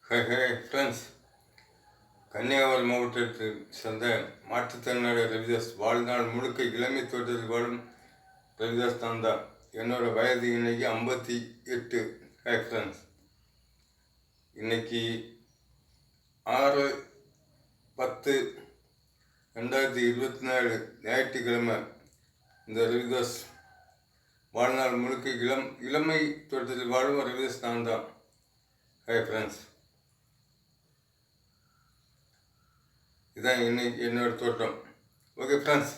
ஹே hey friends, Kanyakumari மாவட்டத்தில் சேர்ந்த மாற்றுத்திறனாளி ரவிதாஸ் வாழ்நாள் முழுக்க இளமை தோட்டத்தில் வாழும் ரவிதாஸ் தான். என்னோட வயது இன்னைக்கு 58. ஹே ஃப்ரெண்ட்ஸ், இன்னைக்கு 6/10/2024 ஞாயிற்றுக்கிழமை. இந்த ரவிதாஸ் வாழ்நாள் முழுக்க இளமை தோட்டத்தில் வாழும் ரவிதாஸ் தான். ஹே ஃப்ரெண்ட்ஸ், இதான் இன்னைக்கு என்னோட தோட்டம். Okay friends,